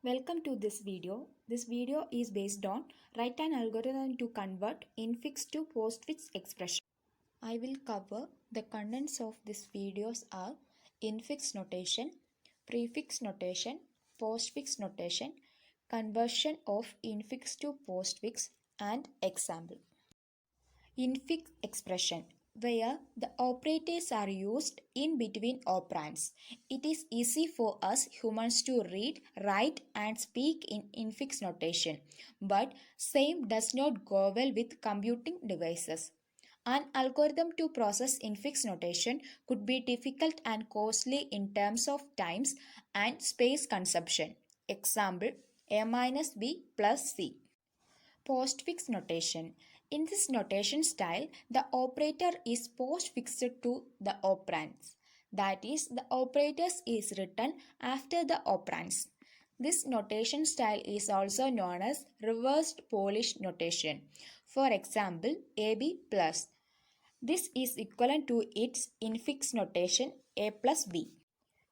Welcome to this video. This video is based on write an algorithm to convert infix to postfix expression. I will cover the contents of this videos are infix notation, prefix notation, postfix notation, conversion of infix to postfix and example. Infix expression where the operators are used in between operands. It is easy for us humans to read, write and speak in infix notation, but same does not go well with computing devices. An algorithm to process infix notation could be difficult and costly in terms of times and space consumption. Example, a minus b plus c. Postfix notation. In this notation style, the operator is postfixed to the operands. That is, the operators is written after the operands. This notation style is also known as reversed Polish notation. For example, AB plus. This is equivalent to its infix notation A plus B.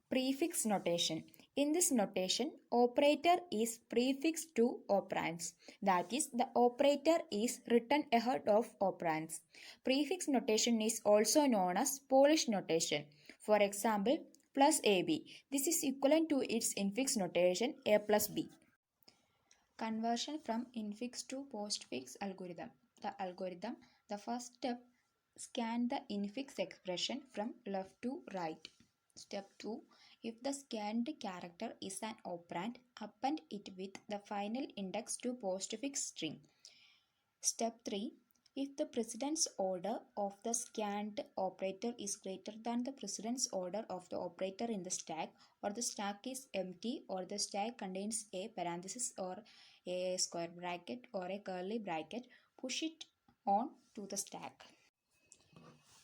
Prefix notation. In this notation, operator is prefixed to operands. That is, the operator is written ahead of operands. Prefix notation is also known as Polish notation. For example, plus AB. This is equivalent to its infix notation A plus B. Conversion from infix to postfix algorithm. The first step, scan the infix expression from left to right. Step 2. If the scanned character is an operand, append it with the final index to postfix string. Step 3. If the precedence order of the scanned operator is greater than the precedence order of the operator in the stack, or the stack is empty, or the stack contains a parenthesis or a square bracket or a curly bracket, push it on to the stack.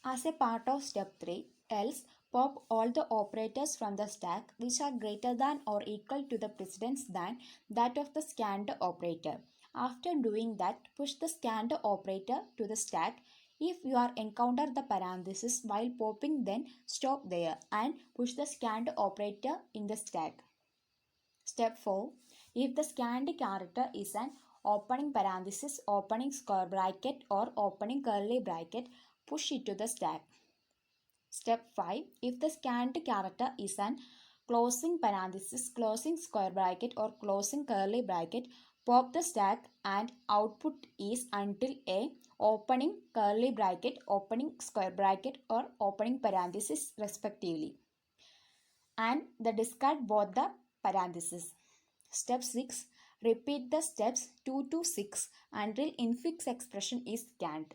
As a part of step 3, else pop all the operators from the stack which are greater than or equal to the precedence than that of the scanned operator. After doing that, push the scanned operator to the stack. If you are encounter the parenthesis while popping, then stop there and push the scanned operator in the stack. Step 4. If the scanned character is an opening parenthesis, opening square bracket or opening curly bracket, push it to the stack. Step 5. If the scanned character is an closing parenthesis, closing square bracket or closing curly bracket, pop the stack and output is until a opening curly bracket, opening square bracket or opening parenthesis respectively, and the discard both the parentheses. Step 6. Repeat the steps 2 to 6 until infix expression is scanned.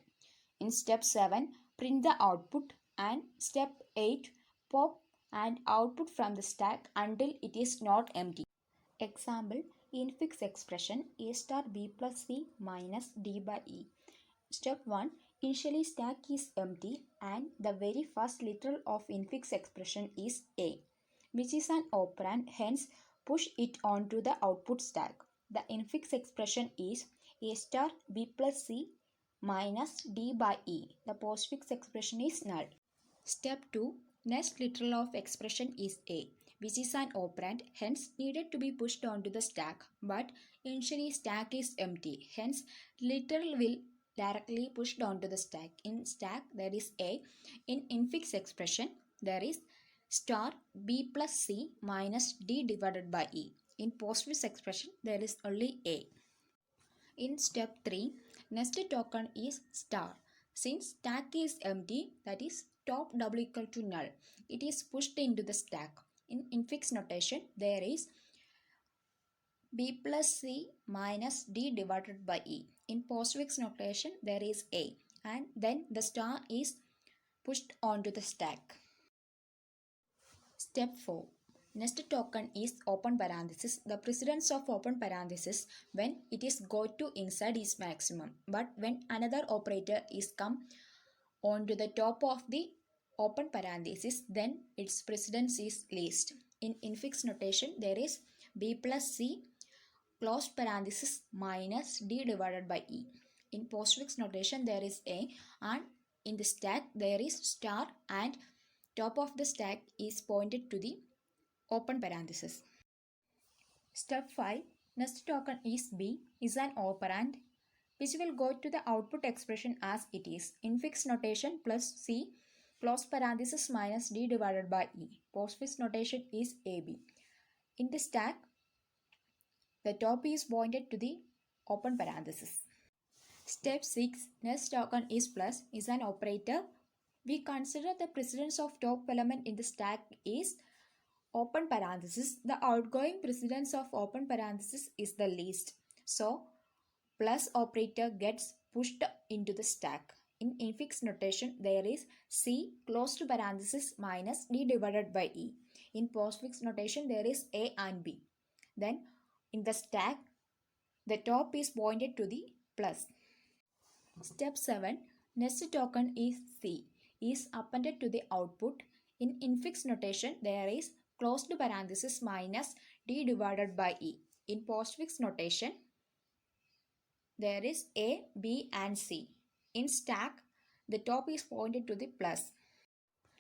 In step 7, print the output, and step 8, pop and output from the stack until it is not empty. Example, infix expression A star B plus C minus D by E. Step 1, initially stack is empty and the very first literal of infix expression is A, which is an operand, hence push it onto the output stack. The infix expression is A star B plus C minus D by E. The postfix expression is null. Step 2. Next literal of expression is A, which is an operand, hence needed to be pushed onto the stack, but initially stack is empty, hence literal will directly pushed onto the stack. In stack there is A. In infix expression there is star B plus C minus D divided by E. In postfix expression there is only A. In step 3, nested token is star. Since stack is empty, that is top double equal to null, it is pushed into the stack. In infix notation, there is B plus C minus D divided by E. In postfix notation, there is A, and then the star is pushed onto the stack. Step 4. Nested token is open parenthesis. The precedence of open parenthesis when it is go to inside is maximum, but when another operator is come onto the top of the open parenthesis, then its precedence is least. In infix notation, there is B plus C closed parenthesis minus D divided by E. In postfix notation, there is A, and in the stack there is star, and top of the stack is pointed to the open parenthesis. Step 5. Next token is B is an operand which will go to the output expression as it is. Infix notation plus C close parenthesis minus D divided by E. Postfix notation is AB. In the stack, the top is pointed to the open parenthesis. Step 6. Next token is plus is an operator. We consider the precedence of top element in the stack is open parenthesis. The outgoing precedence of open parenthesis is the least. So, plus operator gets pushed into the stack. In infix notation, there is C close to parenthesis minus D divided by E. In postfix notation, there is A and B. Then, in the stack, the top is pointed to the plus. Step 7. Next token is C is appended to the output. In infix notation, there is closed parenthesis minus D divided by E. In postfix notation, there is A, B and C. In stack, the top is pointed to the plus.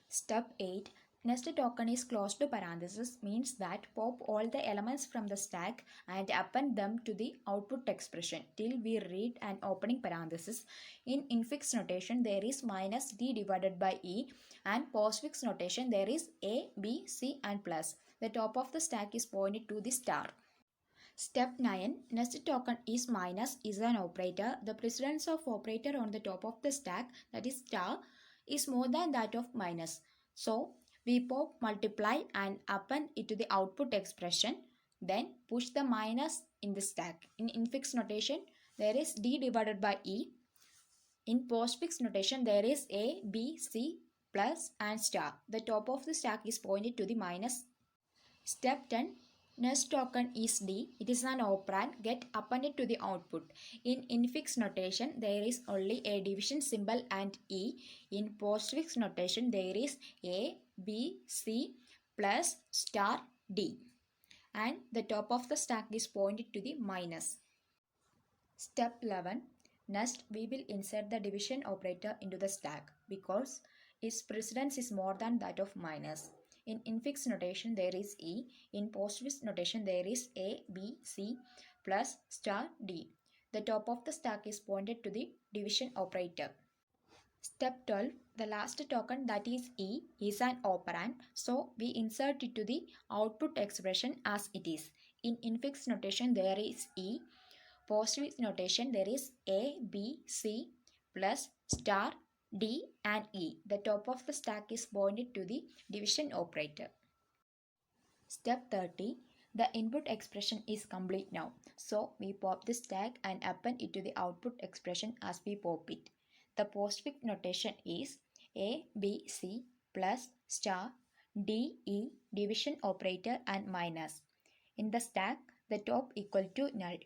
Step 8. Next token is closed parenthesis means that pop all the elements from the stack and append them to the output expression till we read an opening parenthesis. In infix notation, there is minus D divided by E, and postfix notation, there is A, B, C and plus. The top of the stack is pointed to the star. Step 9. Next token is minus is an operator. The precedence of operator on the top of the stack, that is star, is more than that of minus. So, we pop multiply and append it to the output expression. Then push the minus in the stack. In infix notation, there is D divided by E. In postfix notation, there is A, B, C, plus and star. The top of the stack is pointed to the minus. Step 10. Next token is D. It is an operand get appended to the output. In infix notation, there is only a division symbol and E. In postfix notation, there is A, B, C plus star D. And the top of the stack is pointed to the minus. Step 11. Next, we will insert the division operator into the stack because its precedence is more than that of minus. In infix notation, there is E. In postfix notation, there is A, B, C plus star D. The top of the stack is pointed to the division operator. Step 12. The last token, that is E, is an operand. So, we insert it to the output expression as it is. In infix notation, there is E. Postfix notation, there is A, B, C plus star D and E. The top of the stack is pointed to the division operator. Step 30. The input expression is complete now. So, we pop the stack and append it to the output expression as we pop it. The postfix notation is A, B, C plus star D, E, division operator and minus. In the stack, the top equal to null.